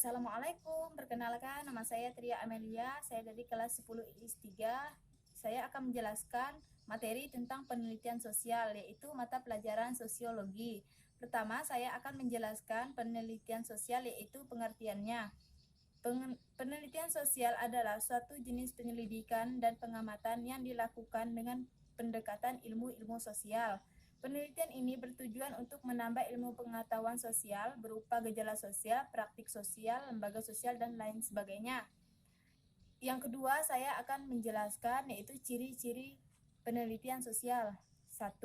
Assalamualaikum, perkenalkan nama saya Tria Amelia, saya dari kelas 10 IIS 3. Saya akan menjelaskan materi tentang penelitian sosial, yaitu mata pelajaran sosiologi. Pertama, saya akan menjelaskan penelitian sosial, yaitu pengertiannya. Penelitian sosial adalah suatu jenis penyelidikan dan pengamatan yang dilakukan dengan pendekatan ilmu-ilmu sosial. Penelitian ini bertujuan untuk menambah ilmu pengetahuan sosial berupa gejala sosial, praktik sosial, lembaga sosial, dan lain sebagainya. Yang kedua, saya akan menjelaskan yaitu ciri-ciri penelitian sosial. 1.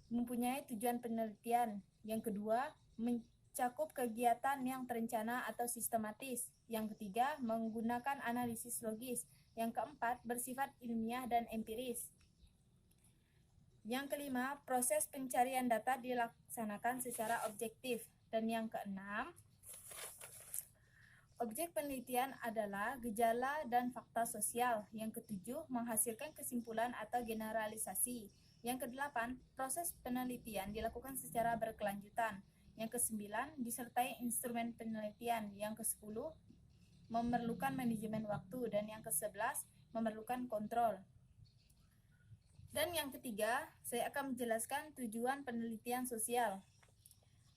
Mempunyai tujuan penelitian. Yang kedua, mencakup kegiatan yang terencana atau sistematis. Yang ketiga, menggunakan analisis logis. Yang keempat, bersifat ilmiah dan empiris. Yang kelima, proses pencarian data dilaksanakan secara objektif. Dan yang keenam, objek penelitian adalah gejala dan fakta sosial. Yang ketujuh, menghasilkan kesimpulan atau generalisasi. Yang kedelapan, proses penelitian dilakukan secara berkelanjutan. Yang kesembilan, disertai instrumen penelitian. Yang kesepuluh, memerlukan manajemen waktu. Dan yang kesebelas, memerlukan kontrol. Dan yang ketiga, saya akan menjelaskan tujuan penelitian sosial.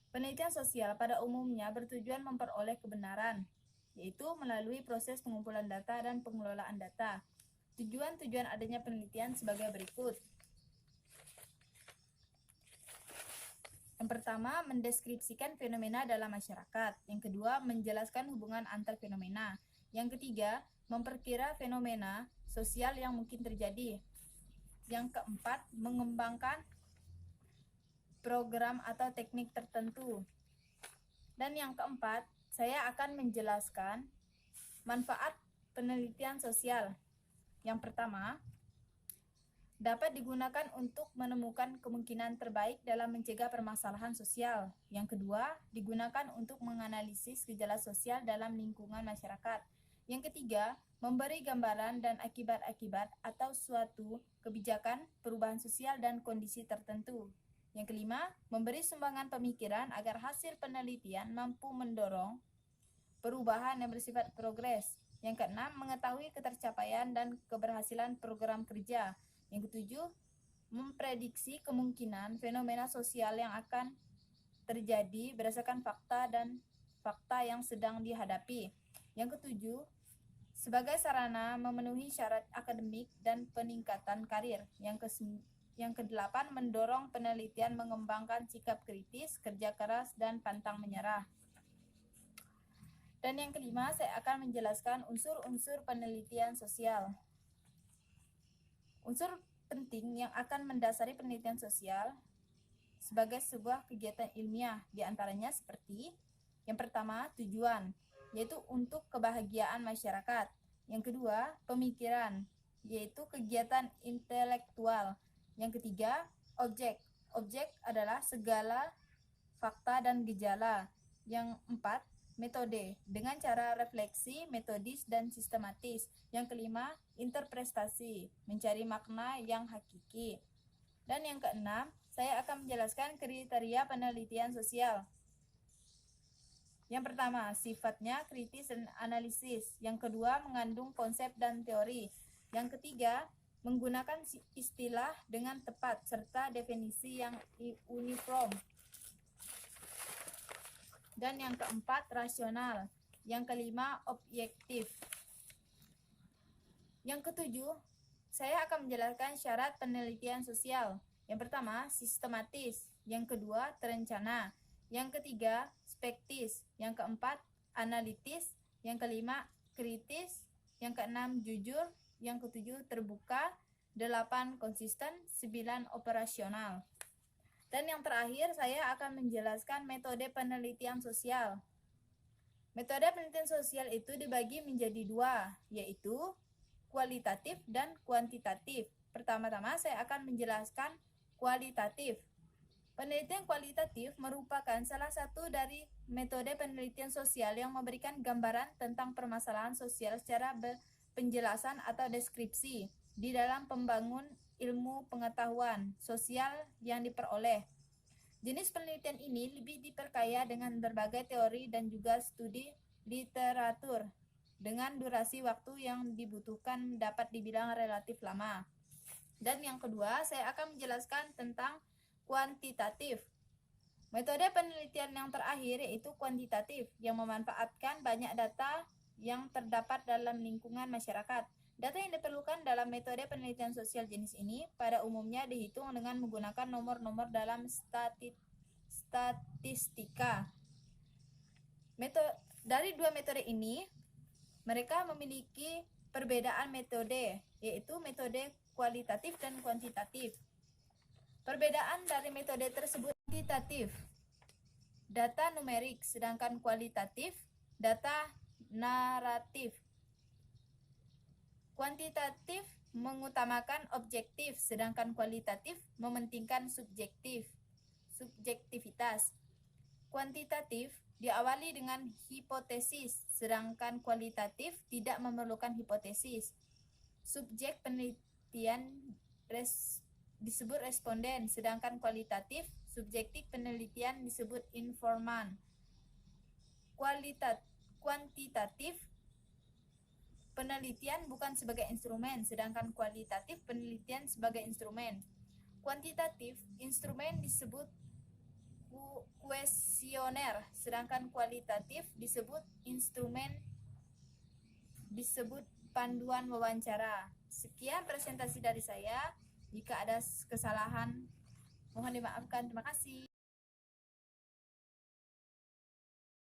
Penelitian sosial pada umumnya bertujuan memperoleh kebenaran, yaitu melalui proses pengumpulan data dan pengelolaan data. Tujuan-tujuan adanya penelitian sebagai berikut. Yang pertama, mendeskripsikan fenomena dalam masyarakat. Yang kedua, menjelaskan hubungan antar fenomena. Yang ketiga, memperkira fenomena sosial yang mungkin terjadi. Yang keempat, mengembangkan program atau teknik tertentu. Dan yang keempat, saya akan menjelaskan manfaat penelitian sosial. Yang pertama, dapat digunakan untuk menemukan kemungkinan terbaik dalam mencegah permasalahan sosial. Yang kedua, digunakan untuk menganalisis gejala sosial dalam lingkungan masyarakat. Yang ketiga, memberi gambaran dan akibat-akibat atau suatu kebijakan, perubahan sosial, dan kondisi tertentu. Yang kelima, memberi sumbangan pemikiran agar hasil penelitian mampu mendorong perubahan yang bersifat progres. Yang keenam, mengetahui ketercapaian dan keberhasilan program kerja. Yang ketujuh, memprediksi kemungkinan fenomena sosial yang akan terjadi berdasarkan fakta yang sedang dihadapi. Yang ketujuh, sebagai sarana memenuhi syarat akademik dan peningkatan karir. Yang kedelapan, mendorong penelitian mengembangkan sikap kritis, kerja keras, dan pantang menyerah. Dan yang kelima, saya akan menjelaskan unsur-unsur penelitian sosial. Unsur penting yang akan mendasari penelitian sosial sebagai sebuah kegiatan ilmiah, diantaranya seperti yang pertama, tujuan, yaitu untuk kebahagiaan masyarakat. Yang kedua, pemikiran, yaitu kegiatan intelektual. Yang ketiga, objek. Objek adalah segala fakta dan gejala. Yang empat, metode, dengan cara refleksi, metodis, dan sistematis. Yang kelima, interpretasi, mencari makna yang hakiki. Dan yang keenam, saya akan menjelaskan kriteria penelitian sosial. Yang pertama, sifatnya kritis dan analisis. Yang kedua, mengandung konsep dan teori. Yang ketiga, menggunakan istilah dengan tepat serta definisi yang uniform. Dan yang keempat, rasional. Yang kelima, objektif. Yang ketujuh, saya akan menjelaskan syarat penelitian sosial. Yang pertama, sistematis. Yang kedua, terencana. Yang ketiga, spektis. Yang keempat, analitis. Yang kelima, kritis. Yang keenam, jujur. Yang ketujuh, terbuka. 8, konsisten. 9, operasional. Dan yang terakhir, saya akan menjelaskan metode penelitian sosial. Metode penelitian sosial itu dibagi menjadi dua, yaitu kualitatif dan kuantitatif. Pertama-tama, saya akan menjelaskan kualitatif. Penelitian kualitatif merupakan salah satu dari metode penelitian sosial yang memberikan gambaran tentang permasalahan sosial secara penjelasan atau deskripsi di dalam pembangun ilmu pengetahuan sosial yang diperoleh. Jenis penelitian ini lebih diperkaya dengan berbagai teori dan juga studi literatur dengan durasi waktu yang dibutuhkan dapat dibilang relatif lama. Dan yang kedua, saya akan menjelaskan tentang kuantitatif. Metode penelitian yang terakhir yaitu kuantitatif, yang memanfaatkan banyak data yang terdapat dalam lingkungan masyarakat. Data yang diperlukan dalam metode penelitian sosial jenis ini pada umumnya dihitung dengan menggunakan nomor-nomor dalam statistika. Dari dua metode ini, mereka memiliki perbedaan metode, yaitu metode kualitatif dan kuantitatif. Perbedaan dari metode tersebut: kuantitatif, data numerik, sedangkan kualitatif, data naratif. Kuantitatif mengutamakan objektif, sedangkan kualitatif mementingkan subjektivitas. Kuantitatif diawali dengan hipotesis, sedangkan kualitatif tidak memerlukan hipotesis. Subjek penelitian disebut responden, sedangkan kualitatif subjektif penelitian disebut informan. Kuantitatif penelitian bukan sebagai instrumen, sedangkan kualitatif penelitian sebagai instrumen. Kuantitatif instrumen disebut kuesioner, sedangkan kualitatif disebut instrumen disebut panduan wawancara. Sekian presentasi dari saya. Jika ada kesalahan mohon dimaafkan. Terima kasih.